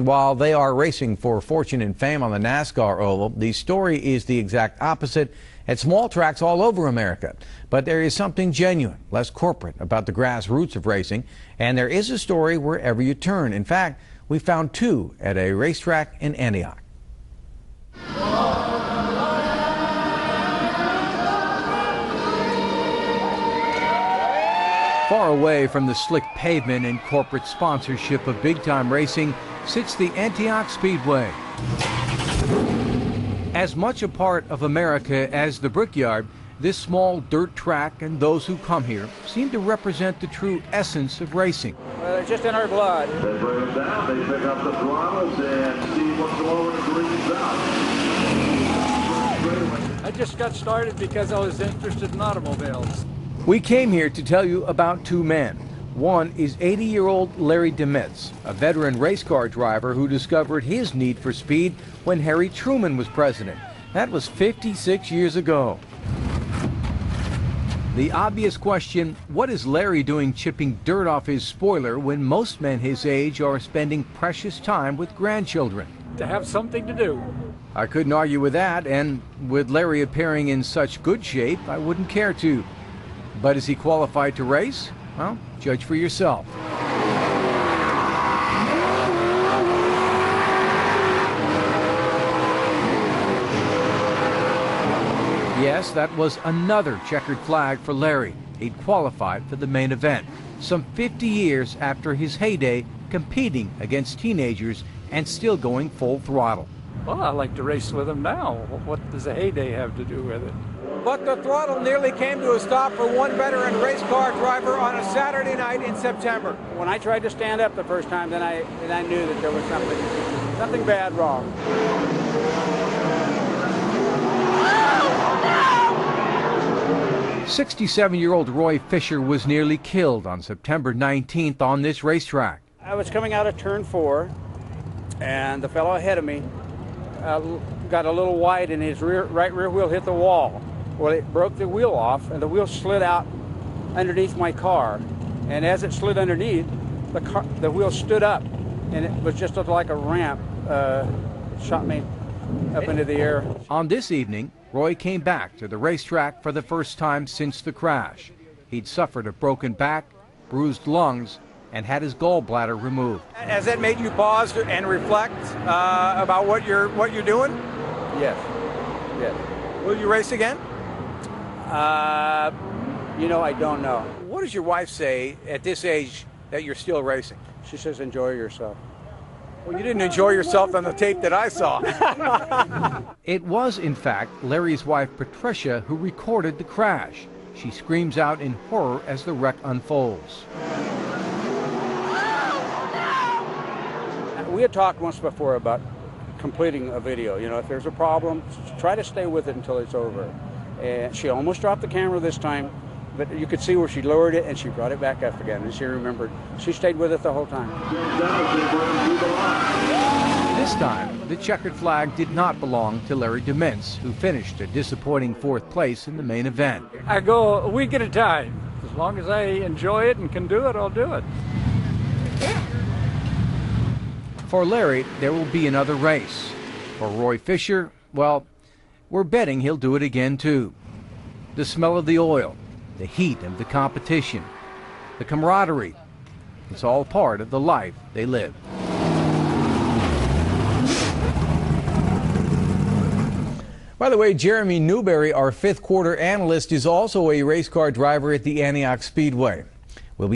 while they are racing for fortune and fame on the NASCAR oval, the story is the exact opposite at small tracks all over America. But there is something genuine, less corporate, about the grassroots of racing, and there is a story wherever you turn. In fact, we found two at a racetrack in Antioch. Far away from the slick pavement and corporate sponsorship of big-time racing sits the Antioch Speedway. As much a part of America as the Brickyard, this small dirt track and those who come here seem to represent the true essence of racing. Well, it's just in our blood. They bring them down, they pick up the throttles and see what's going and breathes out. I just got started because I was interested in automobiles. We came here to tell you about two men. One is 80-year-old Larry DeMitz, a veteran race car driver who discovered his need for speed when Harry Truman was president. That was 56 years ago. The obvious question, what is Larry doing chipping dirt off his spoiler when most men his age are spending precious time with grandchildren? To have something to do. I couldn't argue with that, and with Larry appearing in such good shape, I wouldn't care to. But is he qualified to race? Well, judge for yourself. Yes, that was another checkered flag for Larry. He'd qualified for the main event, some 50 years after his heyday, competing against teenagers and still going full throttle. Well, I like to race with him now. What does a heyday have to do with it? But the throttle nearly came to a stop for one veteran race car driver on a Saturday night in September. When I tried to stand up the first time, then I knew that there was something bad wrong. 67-year-old Roy Fisher was nearly killed on September 19th on this racetrack. I was coming out of turn 4, and the fellow ahead of me got a little wide, and his right rear wheel hit the wall. Well, it broke the wheel off, and the wheel slid out underneath my car. And as it slid underneath, the wheel stood up, and it was just like a ramp, shot me up into the air. On this evening, Roy came back to the racetrack for the first time since the crash. He'd suffered a broken back, bruised lungs, and had his gallbladder removed. Has that made you pause and reflect about what you're doing? Yes. Yes. Will you race again? You know, I don't know. What does your wife say at this age that you're still racing? She says, enjoy yourself. Well, you didn't enjoy yourself on the tape that I saw. It was, in fact, Larry's wife, Patricia, who recorded the crash. She screams out in horror as the wreck unfolds. We had talked once before about completing a video. You know, if there's a problem, try to stay with it until it's over. And she almost dropped the camera this time, but you could see where she lowered it and she brought it back up again, and she remembered. She stayed with it the whole time. This time, the checkered flag did not belong to Larry DeMitz, who finished a disappointing 4th place in the main event. I go a week at a time. As long as I enjoy it and can do it, I'll do it. For Larry, there will be another race. For Roy Fisher, well, we're betting he'll do it again too. The smell of the oil, the heat of the competition, the camaraderie, it's all part of the life they live. By the way, Jeremy Newberry, our 5th quarter analyst, is also a race car driver at the Antioch Speedway.